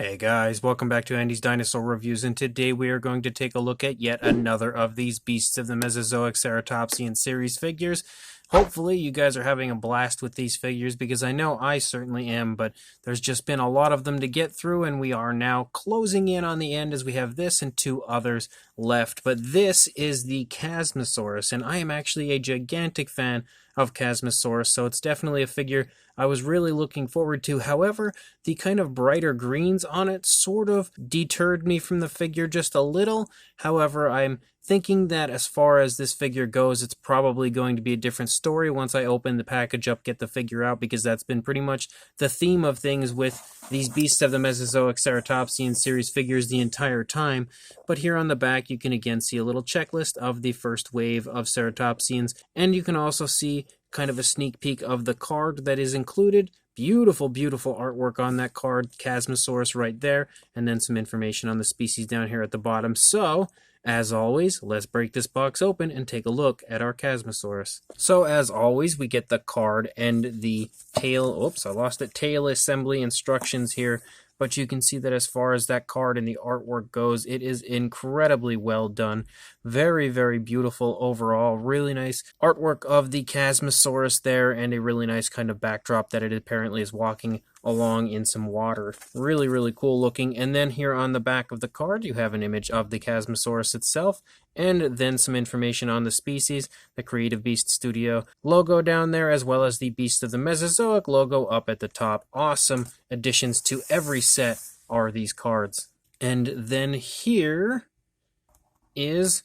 Hey guys, welcome back to Andy's Dinosaur Reviews, and today we are going to take a look at yet another of these Beasts of the Mesozoic Ceratopsian Series figures. Hopefully you guys are having a blast with these figures, because I know I certainly am, but there's just been a lot of them to get through, and we are now closing in on the end as we have this and two others left. But this is the Chasmosaurus, and I am actually a gigantic fan of Chasmosaurus, so it's definitely a figure I was really looking forward to. However, the kind of brighter greens on it sort of deterred me from the figure just a little. However, I'm thinking that as far as this figure goes, it's probably going to be a different story once I open the package up, get the figure out, because that's been pretty much the theme of things with these Beasts of the Mesozoic Ceratopsian Series figures the entire time. But here on the back, you can again see a little checklist of the first wave of Ceratopsians, and you can also see kind of a sneak peek of the card that is included. Beautiful, beautiful artwork on that card, Chasmosaurus right there, and then some information on the species down here at the bottom. So, as always, let's break this box open and take a look at our Chasmosaurus. So, as always, we get the card and the tail, oops, I lost it, tail assembly instructions here. But you can see that as far as that card and the artwork goes, it is incredibly well done. Very, very beautiful overall. Really nice artwork of the Chasmosaurus there, and a really nice kind of backdrop that it apparently is walking along in some water. Really, really cool looking. And then here on the back of the card, you have an image of the Chasmosaurus itself, and then some information on the species, the Creative Beast Studio logo down there, as well as the Beast of the Mesozoic logo up at the top. Awesome additions to every set are these cards. And then here is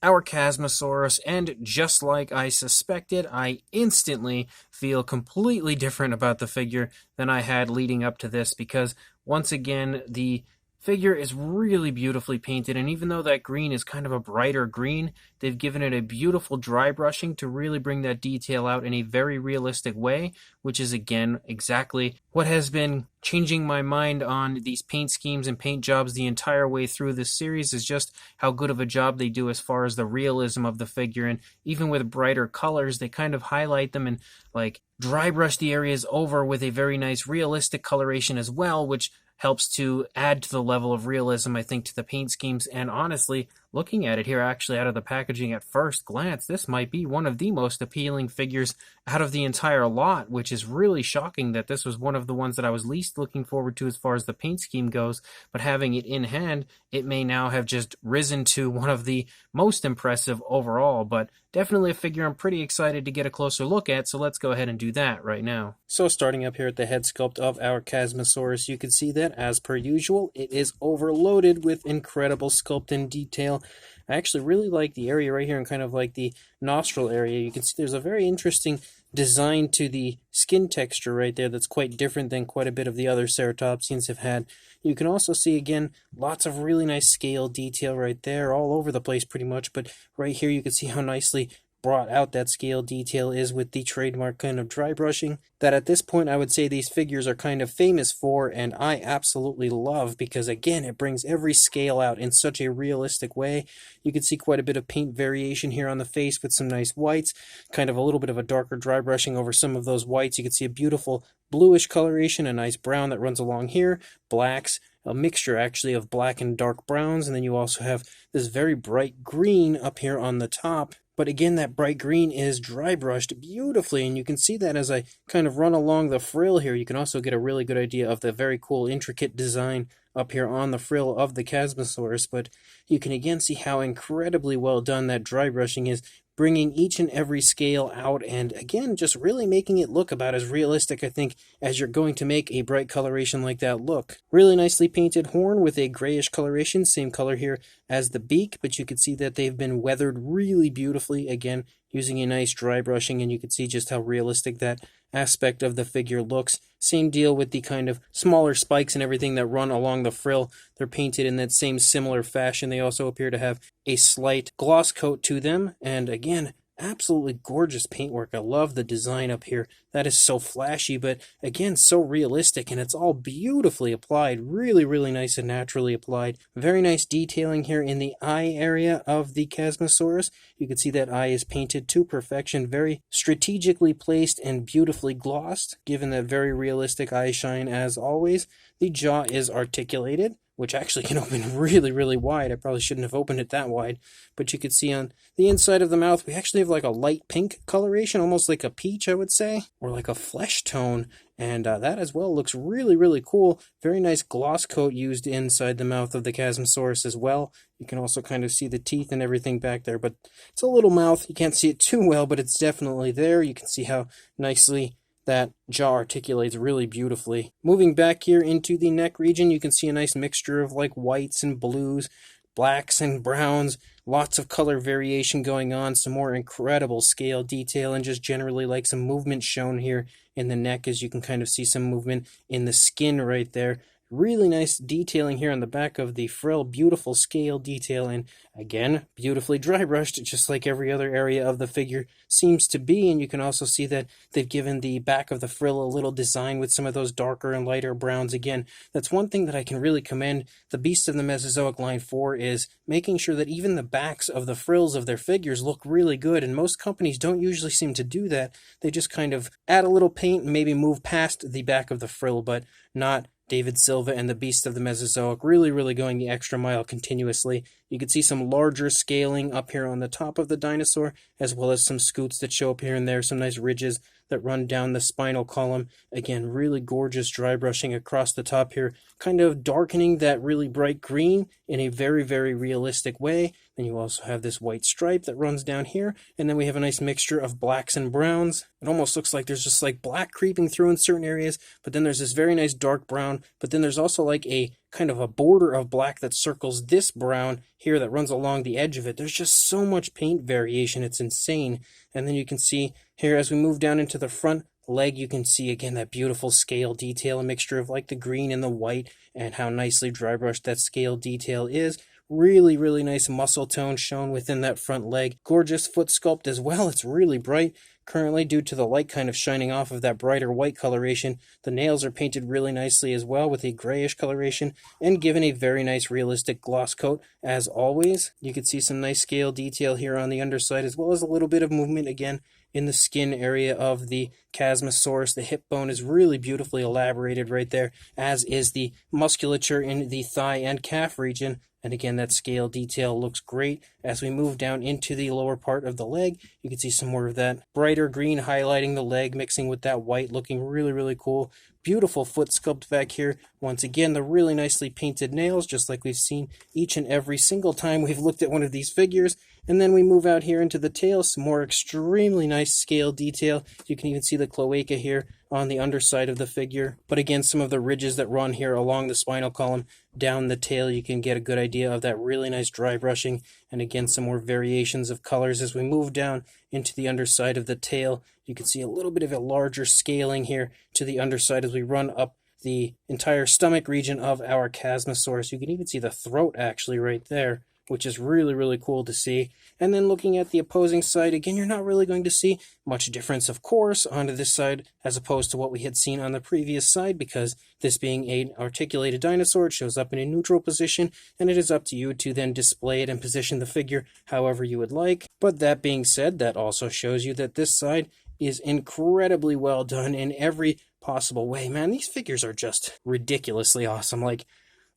our Chasmosaurus, and just like I suspected, I instantly feel completely different about the figure than I had leading up to this, because once again, the figure is really beautifully painted, and even though that green is kind of a brighter green, they've given it a beautiful dry brushing to really bring that detail out in a very realistic way, which is again exactly what has been changing my mind on these paint schemes and paint jobs the entire way through this series, is just how good of a job they do as far as the realism of the figure. And even with brighter colors, they kind of highlight them and like dry brush the areas over with a very nice realistic coloration as well, which helps to add to the level of realism, I think, to the paint schemes. And honestly, looking at it here actually out of the packaging at first glance, this might be one of the most appealing figures out of the entire lot, which is really shocking that this was one of the ones that I was least looking forward to as far as the paint scheme goes. But having it in hand, it may now have just risen to one of the most impressive overall. But definitely a figure I'm pretty excited to get a closer look at, so let's go ahead and do that right now. So starting up here at the head sculpt of our Chasmosaurus, you can see that, as per usual, it is overloaded with incredible sculpt and detail. I actually really like the area right here and kind of like the nostril area. You can see there's a very interesting design to the skin texture right there that's quite different than quite a bit of the other Ceratopsians have had. You can also see, again, lots of really nice scale detail right there, all over the place pretty much, but right here you can see how nicely brought out that scale detail is with the trademark kind of dry brushing that at this point I would say these figures are kind of famous for, and I absolutely love, because again it brings every scale out in such a realistic way. You can see quite a bit of paint variation here on the face with some nice whites, kind of a little bit of a darker dry brushing over some of those whites. You can see a beautiful bluish coloration, a nice brown that runs along here, blacks, a mixture actually of black and dark browns, and then you also have this very bright green up here on the top. But again, that bright green is dry brushed beautifully, and you can see that as I kind of run along the frill here. You can also get a really good idea of the very cool, intricate design up here on the frill of the Chasmosaurus. But you can again see how incredibly well done that dry brushing is, bringing each and every scale out, and again, just really making it look about as realistic, I think, as you're going to make a bright coloration like that look. Really nicely painted horn with a grayish coloration, same color here as the beak, but you can see that they've been weathered really beautifully, again, using a nice dry brushing, and you can see just how realistic that aspect of the figure looks. Same deal with the kind of smaller spikes and everything that run along the frill. They're painted in that same similar fashion. They also appear to have a slight gloss coat to them, and again, Absolutely gorgeous paintwork. I love the design up here. That is so flashy, but again, so realistic, and it's all beautifully applied. Really, really nice and naturally applied. Very nice detailing here in the eye area of the Chasmosaurus. You can see that eye is painted to perfection, very strategically placed and beautifully glossed, given that very realistic eye shine as always. The jaw is articulated, which actually can open really, really wide. I probably shouldn't have opened it that wide, but you can see on the inside of the mouth, we actually have like a light pink coloration, almost like a peach, I would say, or like a flesh tone, and that as well looks really, really cool. Very nice gloss coat used inside the mouth of the Chasmosaurus as well. You can also kind of see the teeth and everything back there, but it's a little mouth. You can't see it too well, but it's definitely there. You can see how nicely that jaw articulates really beautifully. Moving back here into the neck region, you can see a nice mixture of like whites and blues, blacks and browns, lots of color variation going on, some more incredible scale detail, and just generally like some movement shown here in the neck, as you can kind of see some movement in the skin right there. Really nice detailing here on the back of the frill, beautiful scale detail, and again, beautifully dry brushed, just like every other area of the figure seems to be. And you can also see that they've given the back of the frill a little design with some of those darker and lighter browns. Again, that's one thing that I can really commend the Beasts of the Mesozoic line for, is making sure that even the backs of the frills of their figures look really good, and most companies don't usually seem to do that. They just kind of add a little paint and maybe move past the back of the frill, but not David Silva and the Beast of the Mesozoic, really, really going the extra mile continuously. You can see some larger scaling up here on the top of the dinosaur, as well as some scoots that show up here and there, some nice ridges that run down the spinal column. Again, really gorgeous dry brushing across the top here, kind of darkening that really bright green in a very, very realistic way. Then you also have this white stripe that runs down here, and then we have a nice mixture of blacks and browns. It almost looks like there's just like black creeping through in certain areas, but then there's this very nice dark brown, but then there's also like a kind of a border of black that circles this brown here that runs along the edge of it. There's just so much paint variation, it's insane. And then you can see here as we move down into the front leg, you can see again that beautiful scale detail, a mixture of like the green and the white, and how nicely dry brushed that scale detail is. Really, really nice muscle tone shown within that front leg. Gorgeous foot sculpt as well. It's really bright currently due to the light kind of shining off of that brighter white coloration. The nails are painted really nicely as well with a grayish coloration and given a very nice realistic gloss coat as always. You can see some nice scale detail here on the underside, as well as a little bit of movement again in the skin area of the Chasmosaurus. The hip bone is really beautifully elaborated right there, as is the musculature in the thigh and calf region. And again, that scale detail looks great. As we move down into the lower part of the leg, you can see some more of that brighter green highlighting the leg, mixing with that white, looking really, really cool. Beautiful foot sculpt back here. Once again, the really nicely painted nails, just like we've seen each and every single time we've looked at one of these figures. And then we move out here into the tail, some more extremely nice scale detail. You can even see the cloaca here on the underside of the figure. But again, some of the ridges that run here along the spinal column down the tail, you can get a good idea of that really nice dry brushing. And again, some more variations of colors as we move down into the underside of the tail. You can see a little bit of a larger scaling here to the underside as we run up the entire stomach region of our Chasmosaurus. You can even see the throat actually right there, which is really, really cool to see. And then looking at the opposing side, again, you're not really going to see much difference, of course, onto this side as opposed to what we had seen on the previous side, because this being an articulated dinosaur, it shows up in a neutral position, and it is up to you to then display it and position the figure however you would like. But that being said, that also shows you that this side is incredibly well done in every possible way. Man, these figures are just ridiculously awesome. Like,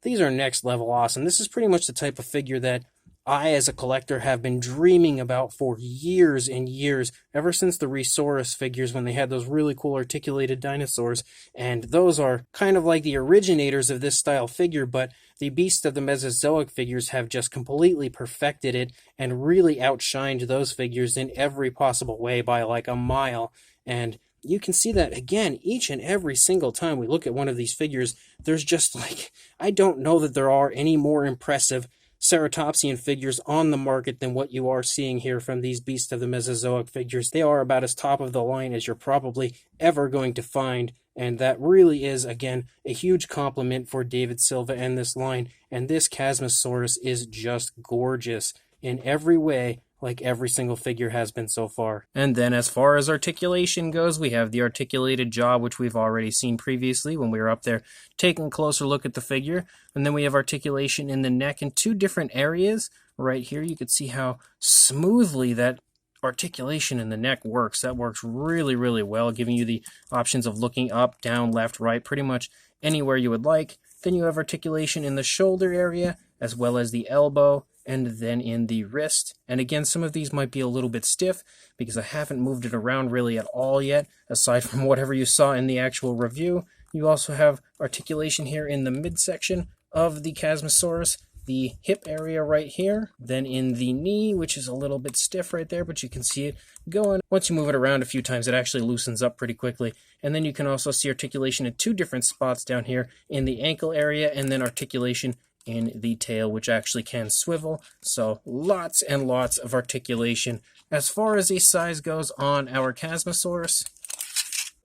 these are next level awesome. This is pretty much the type of figure that I, as a collector, have been dreaming about for years and years, ever since the Resaurus figures when they had those really cool articulated dinosaurs. And those are kind of like the originators of this style figure, but the Beast of the Mesozoic figures have just completely perfected it and really outshined those figures in every possible way by like a mile. And you can see that again each and every single time we look at one of these figures. There's just like, I don't know that there are any more impressive ceratopsian figures on the market than what you are seeing here from these Beasts of the Mesozoic figures. They are about as top of the line as you're probably ever going to find, and that really is, again, a huge compliment for David Silva and this line. And this Chasmosaurus is just gorgeous in every way like every single figure has been so far. And then as far as articulation goes, we have the articulated jaw, which we've already seen previously when we were up there taking a closer look at the figure. And then we have articulation in the neck in two different areas. Right here, you can see how smoothly that articulation in the neck works. That works really, really well, giving you the options of looking up, down, left, right, pretty much anywhere you would like. Then you have articulation in the shoulder area, as well as the elbow, and then in the wrist. And again, some of these might be a little bit stiff because I haven't moved it around really at all yet, aside from whatever you saw in the actual review. You also have articulation here in the midsection of the Chasmosaurus, the hip area right here, then in the knee, which is a little bit stiff right there, but you can see it going. Once you move it around a few times, it actually loosens up pretty quickly. And then you can also see articulation in two different spots down here in the ankle area, and then articulation in the tail, which actually can swivel. So lots and lots of articulation. As far as the size goes on our Chasmosaurus,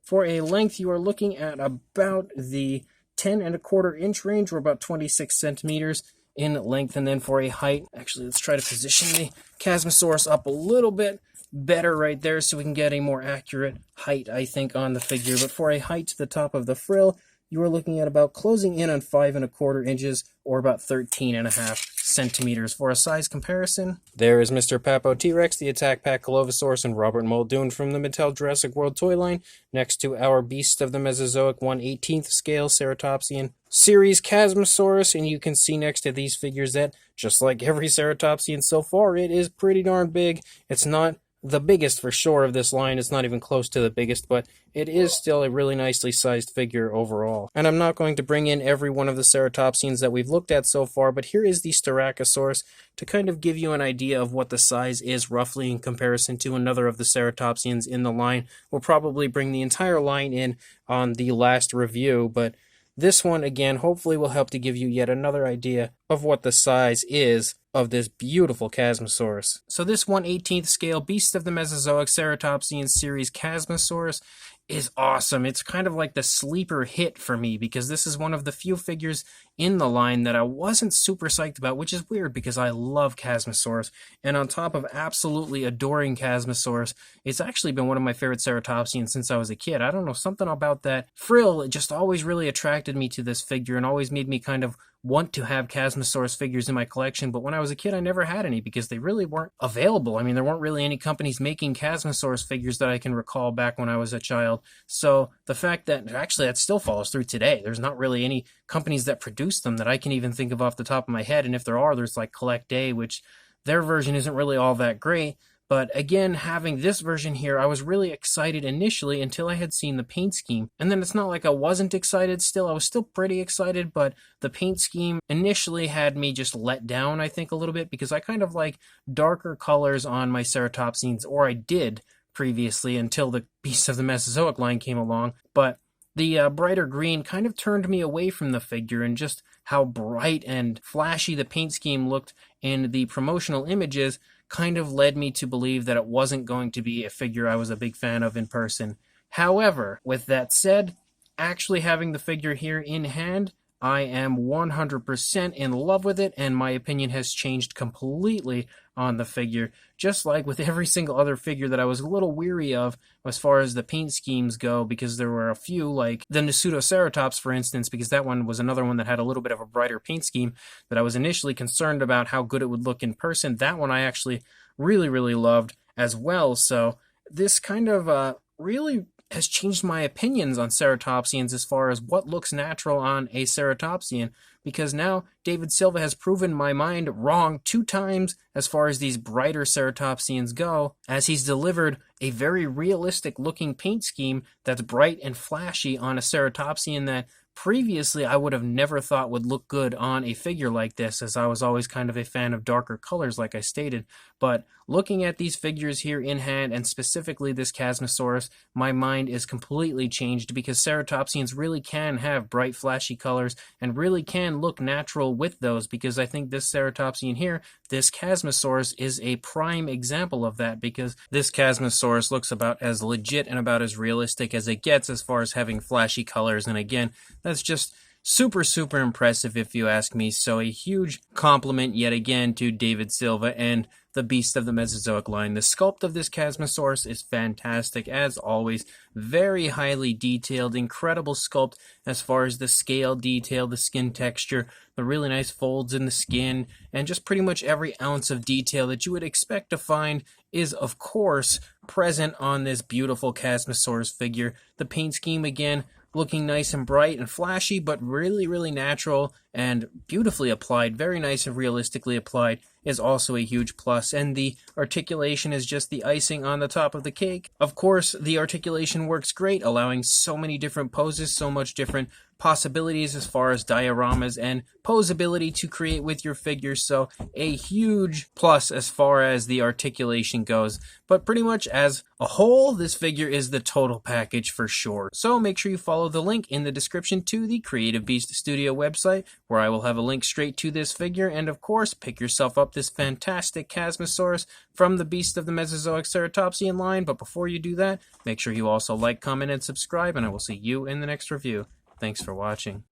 for a length, you are looking at about the 10¼ inch range, or about 26 centimeters in length. And then for a height, actually, let's try to position the Chasmosaurus up a little bit better right there so we can get a more accurate height, I think, on the figure. But for a height to the top of the frill, you are looking at about closing in on 5¼ inches, or about 13½ centimeters. For a size comparison, there is Mr. Papo T-Rex, the Attack Pack Colovosaurus, and Robert Muldoon from the Mattel Jurassic World toy line, next to our Beast of the Mesozoic 1/18th scale Ceratopsian Series Chasmosaurus. And you can see next to these figures that, just like every Ceratopsian so far, it is pretty darn big. It's not the biggest for sure of this line. It's not even close to the biggest, but it is still a really nicely sized figure overall. And I'm not going to bring in every one of the Ceratopsians that we've looked at so far, but here is the Styracosaurus to kind of give you an idea of what the size is roughly in comparison to another of the Ceratopsians in the line. We'll probably bring the entire line in on the last review, but this one, again, hopefully will help to give you yet another idea of what the size is of this beautiful Chasmosaurus. So this 1/18th scale Beast of the Mesozoic Ceratopsian Series Chasmosaurus is awesome. It's kind of like the sleeper hit for me, because this is one of the few figures in the line that I wasn't super psyched about, which is weird because I love Chasmosaurus. And on top of absolutely adoring Chasmosaurus, it's actually been one of my favorite Ceratopsians since I was a kid. I don't know, something about that frill, it just always really attracted me to this figure and always made me kind of want to have Chasmosaurus figures in my collection. But when I was a kid, I never had any because they really weren't available. I mean, there weren't really any companies making Chasmosaurus figures that I can recall back when I was a child. So the fact that, actually, that still follows through today. There's not really any companies that produce them that I can even think of off the top of my head. And if there are, there's like Collect Day, which their version isn't really all that great. But again, having this version here, I was really excited initially until I had seen the paint scheme. And then it's not like I wasn't excited still. I was still pretty excited, but the paint scheme initially had me just let down, I think, a little bit, because I kind of like darker colors on my Ceratopsians, or I did previously until the Beast of the Mesozoic line came along. But the brighter green kind of turned me away from the figure, and just how bright and flashy the paint scheme looked in the promotional images kind of led me to believe that it wasn't going to be a figure I was a big fan of in person. However, with that said, actually having the figure here in hand, I am 100% in love with it, and my opinion has changed completely on the figure, just like with every single other figure that I was a little weary of as far as the paint schemes go, because there were a few, like the Pseudoceratops, for instance, because that one was another one that had a little bit of a brighter paint scheme that I was initially concerned about how good it would look in person. That one I actually really, really loved as well. So this kind of really has changed my opinions on Ceratopsians as far as what looks natural on a Ceratopsian, because now David Silva has proven my mind wrong 2 times as far as these brighter Ceratopsians go, as he's delivered a very realistic looking paint scheme that's bright and flashy on a Ceratopsian that previously I would have never thought would look good on a figure like this, as I was always kind of a fan of darker colors, like I stated. But looking at these figures here in hand, and specifically this Chasmosaurus, my mind is completely changed, because Ceratopsians really can have bright, flashy colors and really can look natural with those, because I think this Ceratopsian here, this Chasmosaurus, is a prime example of that, because this Chasmosaurus looks about as legit and about as realistic as it gets as far as having flashy colors. And again, that's just super, super impressive if you ask me. So a huge compliment yet again to David Silva and the Beast of the Mesozoic line. The sculpt of this Chasmosaurus is fantastic, as always. Very highly detailed, incredible sculpt as far as the scale detail, the skin texture, the really nice folds in the skin, and just pretty much every ounce of detail that you would expect to find is, of course, present on this beautiful Chasmosaurus figure. The paint scheme, again, looking nice and bright and flashy, but really, really natural and beautifully applied, very nice and realistically applied, is also a huge plus. And the articulation is just the icing on the top of the cake. Of course, the articulation works great, allowing so many different poses, so much different possibilities as far as dioramas and posability to create with your figure. So a huge plus as far as the articulation goes. But pretty much as a whole, this figure is the total package for sure. So make sure you follow the link in the description to the Creative Beast Studio website, where I will have a link straight to this figure. And of course, pick yourself up this fantastic Chasmosaurus from the Beast of the Mesozoic Ceratopsian line. But before you do that, make sure you also like, comment, and subscribe, and I will see you in the next review. Thanks for watching.